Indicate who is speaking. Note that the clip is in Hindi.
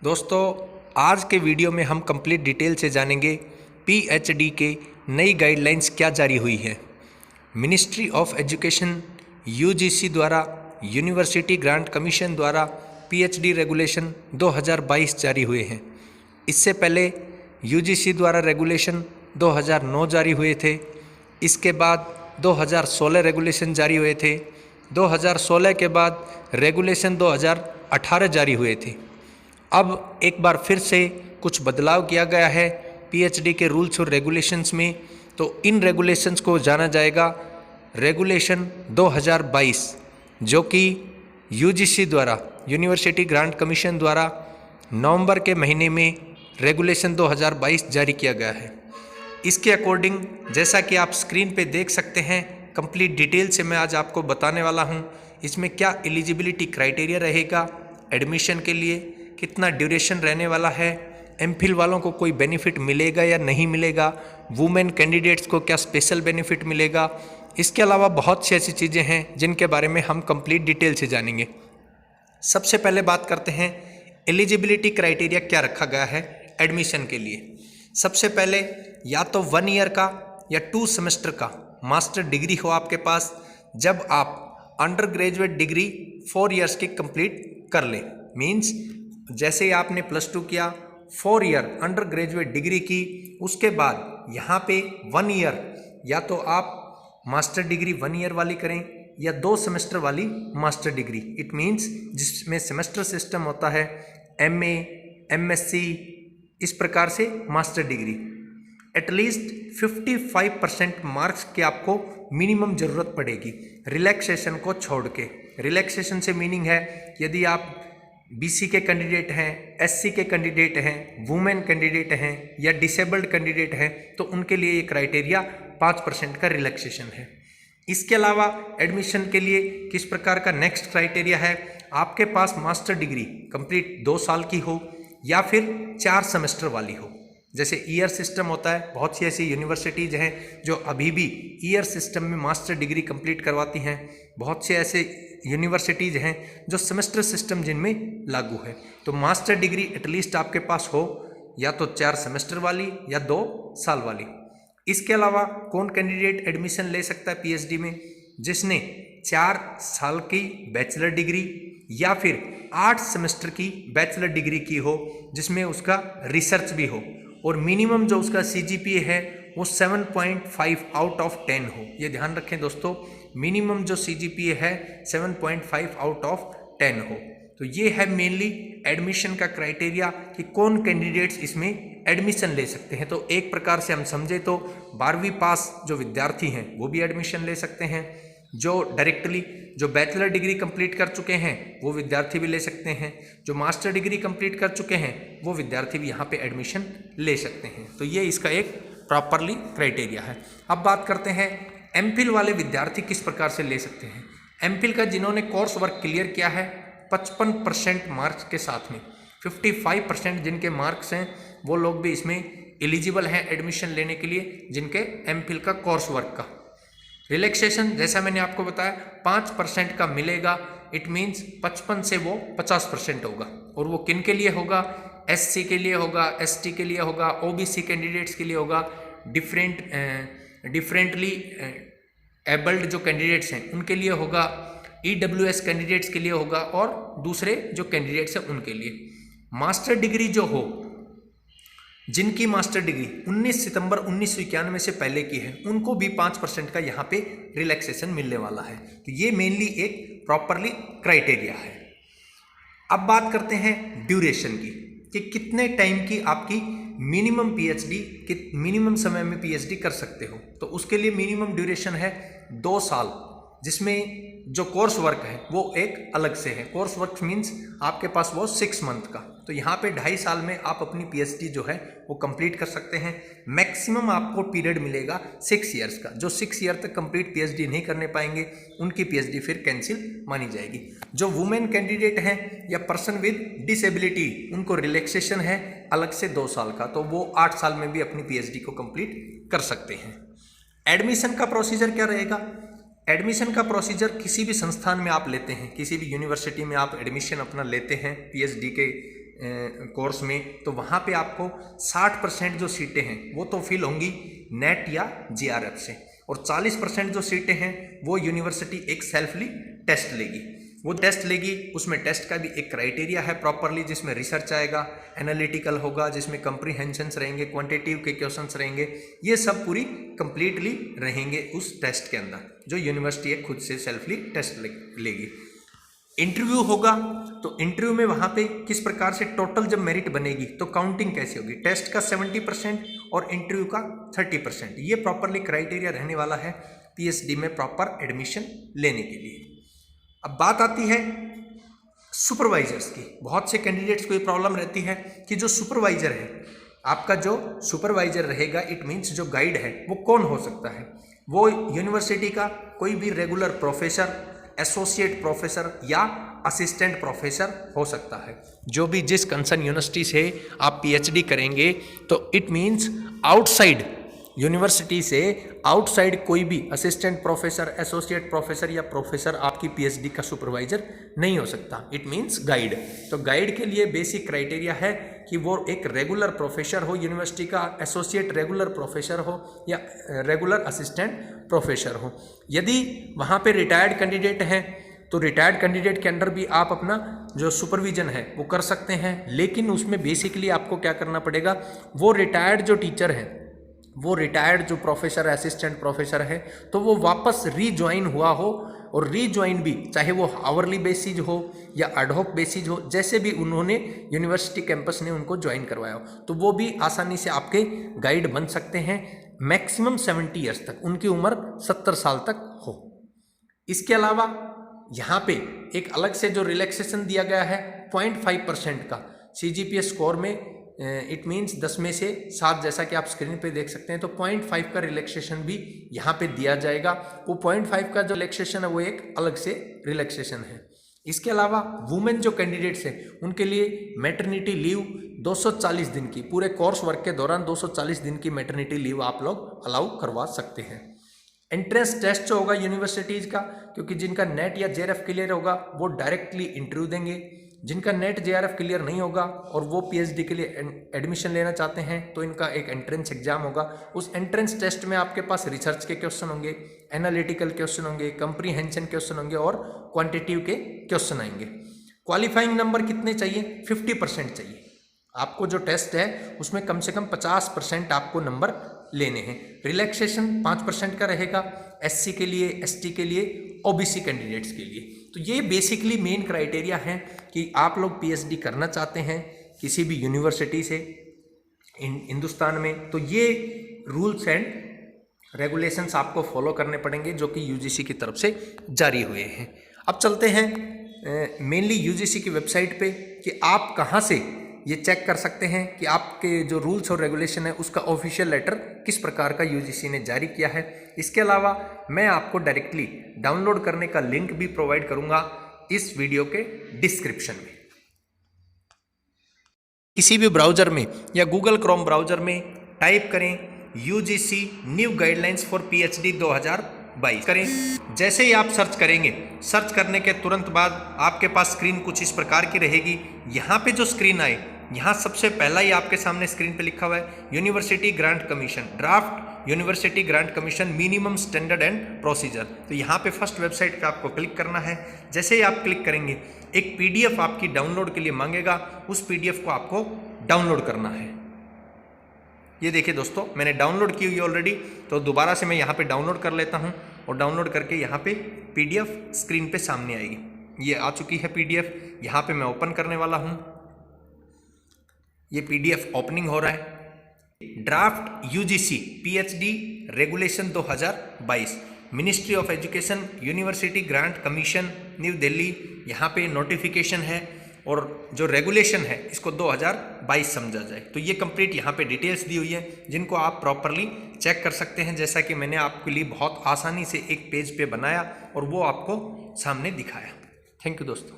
Speaker 1: दोस्तों, आज के वीडियो में हम कंप्लीट डिटेल से जानेंगे पीएचडी के नई गाइडलाइंस क्या जारी हुई है। मिनिस्ट्री ऑफ एजुकेशन यूजीसी द्वारा यूनिवर्सिटी ग्रांट कमीशन द्वारा पीएचडी रेगुलेशन 2022 जारी हुए हैं। इससे पहले यूजीसी द्वारा रेगुलेशन 2009 जारी हुए थे। इसके बाद 2016 रेगुलेशन जारी हुए थे। 2016 के बाद रेगुलेशन 2018 जारी हुए थे। अब एक बार फिर से कुछ बदलाव किया गया है पीएचडी के रूल्स और रेगुलेशंस में। तो इन रेगुलेशंस को जाना जाएगा रेगुलेशन 2022, जो कि यूजीसी द्वारा यूनिवर्सिटी ग्रांट कमीशन द्वारा नवंबर के महीने में रेगुलेशन 2022 जारी किया गया है। इसके अकॉर्डिंग जैसा कि आप स्क्रीन पे देख सकते हैं, कंप्लीट डिटेल से मैं आज आपको बताने वाला हूं। इसमें क्या एलिजिबिलिटी क्राइटेरिया रहेगा एडमिशन के लिए, कितना ड्यूरेशन रहने वाला है, एमफिल वालों को कोई बेनिफिट मिलेगा या नहीं मिलेगा, वुमेन कैंडिडेट्स को क्या स्पेशल बेनिफिट मिलेगा। इसके अलावा बहुत सी ऐसी चीज़ें हैं जिनके बारे में हम कंप्लीट डिटेल से जानेंगे। सबसे पहले बात करते हैं एलिजिबिलिटी क्राइटेरिया क्या रखा गया है एडमिशन के लिए। सबसे पहले या तो 1 ईयर का या 2 सेमेस्टर का मास्टर डिग्री हो आपके पास, जब आप अंडर ग्रेजुएट डिग्री 4 ईयर्स की कंप्लीट कर लें। मीन्स जैसे ही आपने +2 किया, 4 ईयर अंडर ग्रेजुएट डिग्री की, उसके बाद यहाँ पे 1 ईयर या तो आप मास्टर डिग्री 1 ईयर वाली करें या 2 सेमेस्टर वाली मास्टर डिग्री। इट मीन्स जिसमें सेमेस्टर सिस्टम होता है, MA, MSc, इस प्रकार से मास्टर डिग्री। एटलीस्ट 55% मार्क्स की आपको मिनिमम ज़रूरत पड़ेगी रिलैक्सेशन को छोड़ के। रिलैक्सेशन से मीनिंग है यदि आप BC के कैंडिडेट हैं, SC के कैंडिडेट हैं, वुमेन कैंडिडेट हैं या डिसेबल्ड कैंडिडेट हैं, तो उनके लिए ये क्राइटेरिया 5% का रिलैक्सेशन है। इसके अलावा एडमिशन के लिए किस प्रकार का नेक्स्ट क्राइटेरिया है, आपके पास मास्टर डिग्री कंप्लीट 2 साल की हो या फिर 4 सेमेस्टर वाली हो। जैसे ईयर सिस्टम होता है, बहुत सी ऐसी यूनिवर्सिटीज़ हैं जो अभी भी ईयर सिस्टम में मास्टर डिग्री कंप्लीट करवाती हैं। बहुत से ऐसे यूनिवर्सिटीज़ हैं जो सेमेस्टर सिस्टम जिनमें लागू है। तो मास्टर डिग्री एटलीस्ट आपके पास हो या तो 4 सेमेस्टर वाली या 2 साल वाली। इसके अलावा कौन कैंडिडेट एडमिशन ले सकता है पीएचडी में, जिसने 4 साल की बैचलर डिग्री या फिर 8 सेमेस्टर की बैचलर डिग्री की हो, जिसमें उसका रिसर्च भी हो, और मिनिमम जो उसका CGPA है वो 7.5 आउट ऑफ 10 हो। ये ध्यान रखें दोस्तों, मिनिमम जो CGPA है 7.5 आउट ऑफ 10 हो। तो ये है मेनली एडमिशन का क्राइटेरिया कि कौन कैंडिडेट्स इसमें एडमिशन ले सकते हैं। तो एक प्रकार से हम समझे तो 12वीं पास जो विद्यार्थी हैं वो भी एडमिशन ले सकते हैं, जो डायरेक्टली जो बैचलर डिग्री कंप्लीट कर चुके हैं वो विद्यार्थी भी ले सकते हैं, जो मास्टर डिग्री कंप्लीट कर चुके हैं वो विद्यार्थी भी यहाँ पे एडमिशन ले सकते हैं। तो ये इसका एक प्रॉपरली क्राइटेरिया है। अब बात करते हैं एमफिल वाले विद्यार्थी किस प्रकार से ले सकते हैं। एमफिल का जिन्होंने कोर्स वर्क क्लियर किया है 55% मार्क्स के साथ में, 55% जिनके मार्क्स हैं वो लोग भी इसमें एलिजिबल हैं एडमिशन लेने के लिए, जिनके एमफिल का कोर्स वर्क का। रिलैक्सेशन जैसा मैंने आपको बताया 5% का मिलेगा। इट मीन्स 55 से वो 50% होगा, और वो किन के लिए होगा, SC के लिए होगा, ST के लिए होगा, OBC कैंडिडेट्स के लिए होगा, डिफरेंटली एबल्ड जो कैंडिडेट्स हैं उनके लिए होगा, EWS कैंडिडेट्स के लिए होगा, और दूसरे जो कैंडिडेट्स हैं उनके लिए। मास्टर डिग्री जो हो, जिनकी मास्टर डिग्री 19 सितंबर 1991 से पहले की है, उनको भी 5% का यहाँ पे रिलैक्सेशन मिलने वाला है। तो ये मेनली एक प्रॉपरली क्राइटेरिया है। अब बात करते हैं ड्यूरेशन की, कि कितने टाइम की आपकी मिनिमम पीएचडी, कि मिनिमम समय में पीएचडी कर सकते हो। तो उसके लिए मिनिमम ड्यूरेशन है 2 साल, जिसमें जो कोर्स वर्क है वो एक अलग से है। कोर्स वर्क मीन्स आपके पास वो 6 मंथ का। तो यहाँ पे 2.5 साल में आप अपनी पीएचडी जो है वो कंप्लीट कर सकते हैं। मैक्सिमम आपको पीरियड मिलेगा 6 ईयर्स का। जो 6 ईयर तक कंप्लीट पीएचडी नहीं करने पाएंगे उनकी पीएचडी फिर कैंसिल मानी जाएगी। जो वुमेन कैंडिडेट हैं या पर्सन विद डिसेबिलिटी, उनको रिलैक्सेशन है अलग से 2 साल का, तो वो 8 साल में भी अपनी पीएचडी को कंप्लीट कर सकते हैं। एडमिशन का प्रोसीजर क्या रहेगा। एडमिशन का प्रोसीजर किसी भी संस्थान में आप लेते हैं, किसी भी यूनिवर्सिटी में आप एडमिशन अपना लेते हैं पीएचडी के कोर्स में, तो वहाँ पे आपको 60% जो सीटें हैं वो तो फिल होंगी नेट या जीआरएफ से, और 40% जो सीटें हैं वो यूनिवर्सिटी एक सेल्फली टेस्ट लेगी। वो टेस्ट लेगी, उसमें टेस्ट का भी एक क्राइटेरिया है प्रॉपरली, जिसमें रिसर्च आएगा, एनालिटिकल होगा, जिसमें कंप्रीहेंशंस रहेंगे, क्वांटिटेटिव के क्वेश्चंस रहेंगे, ये सब पूरी कंप्लीटली रहेंगे उस टेस्ट के अंदर, जो यूनिवर्सिटी एक खुद से सेल्फली टेस्ट लेगी। इंटरव्यू होगा, तो इंटरव्यू में वहाँ पे किस प्रकार से टोटल जब मेरिट बनेगी तो काउंटिंग कैसे होगी, टेस्ट का 70% और इंटरव्यू का 30%, ये प्रॉपरली क्राइटेरिया रहने वाला है पीएचडी में प्रॉपर एडमिशन लेने के लिए। अब बात आती है सुपरवाइजर्स की। बहुत से कैंडिडेट्स को ये प्रॉब्लम रहती है कि जो सुपरवाइजर है, आपका जो सुपरवाइजर रहेगा, इट मीन्स जो गाइड है वो कौन हो सकता है। वो यूनिवर्सिटी का कोई भी रेगुलर प्रोफेसर, एसोसिएट प्रोफेसर या असिस्टेंट प्रोफेसर हो सकता है। जो भी जिस कंसर्न यूनिवर्सिटी से आप पीएचडी करेंगे, तो इट मीन्स आउटसाइड यूनिवर्सिटी से आउटसाइड कोई भी असिस्टेंट प्रोफेसर, एसोसिएट प्रोफेसर या प्रोफेसर आपकी पीएचडी का सुपरवाइजर नहीं हो सकता। It means guide. तो गाइड के लिए बेसिक क्राइटेरिया है कि वो एक रेगुलर प्रोफेसर हो यूनिवर्सिटी का, एसोसिएट रेगुलर प्रोफेसर हो या रेगुलर असिस्टेंट प्रोफेसर हो। यदि वहाँ पे रिटायर्ड कैंडिडेट हैं तो रिटायर्ड कैंडिडेट के अंडर भी आप अपना जो सुपरविजन है वो कर सकते हैं, लेकिन उसमें बेसिकली आपको क्या करना पड़ेगा, वो रिटायर्ड जो टीचर है, वो रिटायर्ड जो प्रोफेसर असिस्टेंट प्रोफेसर है, तो वो वापस रीज्वाइन हुआ हो, और रीज्वाइन भी चाहे वो आवरली बेसिस हो या एडहॉक बेसिस हो, जैसे भी उन्होंने यूनिवर्सिटी कैंपस ने उनको ज्वाइन करवाया हो, तो वो भी आसानी से आपके गाइड बन सकते हैं। मैक्सिमम 70 ईयर्स तक, उनकी उम्र 70 साल तक हो। इसके अलावा यहाँ पे एक अलग से जो रिलैक्सेशन दिया गया है 0.5% का CGPA स्कोर में, इट मीन्स 10 में से 7, जैसा कि आप स्क्रीन पे देख सकते हैं, तो 0.5 का रिलैक्सेशन भी यहाँ पे दिया जाएगा। वो 0.5 का जो रिलैक्सेशन है वो एक अलग से रिलैक्सेशन है। इसके अलावा वुमेन जो कैंडिडेट्स हैं उनके लिए मैटरनिटी लीव 240 दिन की, पूरे कोर्स वर्क के दौरान 240 दिन की मैटरनिटी लीव आप लोग अलाउ करवा सकते हैं। एंट्रेंस टेस्ट जो होगा यूनिवर्सिटीज़ का, क्योंकि जिनका नेट या जेआरएफ क्लियर होगा वो डायरेक्टली इंटरव्यू देंगे, जिनका नेट जेआरएफ क्लियर नहीं होगा और वो पीएचडी के लिए एडमिशन लेना चाहते हैं तो इनका एक एंट्रेंस एग्जाम होगा। उस एंट्रेंस टेस्ट में आपके पास रिसर्च के क्वेश्चन होंगे, एनालिटिकल क्वेश्चन होंगे, कंप्रीहेंशन क्वेश्चन होंगे और क्वांटिटेटिव के क्वेश्चन आएंगे। क्वालिफाइंग नंबर कितने चाहिए? 50% चाहिए। आपको जो टेस्ट है उसमें कम से कम 50% आपको नंबर लेने हैं। रिलैक्सेशन 5% का रहेगा एससी के लिए, एसटी के लिए, ओबीसी कैंडिडेट्स के लिए। तो ये बेसिकली मेन क्राइटेरिया है कि आप लोग पीएचडी करना चाहते हैं किसी भी यूनिवर्सिटी से हिंदुस्तान में, तो ये रूल्स एंड रेगुलेशंस आपको फॉलो करने पड़ेंगे जो कि यूजीसी की तरफ से जारी हुए हैं। अब चलते हैं मेनली यूजीसी की वेबसाइट पे कि आप कहाँ से ये चेक कर सकते हैं कि आपके जो रूल्स और रेगुलेशन है उसका ऑफिशियल लेटर किस प्रकार का यूजीसी ने जारी किया है। इसके अलावा मैं आपको डायरेक्टली डाउनलोड करने का लिंक भी प्रोवाइड करूंगा इस वीडियो के डिस्क्रिप्शन में। किसी भी ब्राउजर में या गूगल क्रोम ब्राउजर में टाइप करें UGC new guidelines for PhD 2022 करें। जैसे ही आप सर्च करेंगे, सर्च करने के तुरंत बाद आपके पास स्क्रीन कुछ इस प्रकार की रहेगी। यहाँ पे जो स्क्रीन आए, यहाँ सबसे पहला ही आपके सामने स्क्रीन पे लिखा हुआ है university grant commission, draft university grant commission minimum standard and procedure. तो यहाँ पे फर्स्ट वेबसाइट पे आपको क्लिक करना है। जैसे ही आप क्लिक करेंगे एक पीडीएफ आपकी डाउनलोड के लिए मांगेगा, उस पीडीएफ को आपको डाउनलोड करना है। ये देखिए दोस्तों, मैंने डाउनलोड की हुई ऑलरेडी, तो दोबारा से मैं यहाँ पे डाउनलोड कर लेता हूँ और डाउनलोड करके यहाँ पे पीडीएफ स्क्रीन पे सामने आएगी। ये आ चुकी है पीडीएफ, यहाँ पे मैं ओपन करने वाला हूँ। ये पीडीएफ ओपनिंग हो रहा है। Draft UGC PhD regulation 2022, ministry of education university grant commission new Delhi, यहाँ पे नोटिफिकेशन है और जो रेगुलेशन है इसको 2022 समझा जाए। तो ये कंप्लीट यहाँ पे डिटेल्स दी हुई है जिनको आप प्रॉपरली चेक कर सकते हैं, जैसा कि मैंने आपके लिए बहुत आसानी से एक पेज पे बनाया और वो आपको सामने दिखाया। थैंक यू दोस्तों।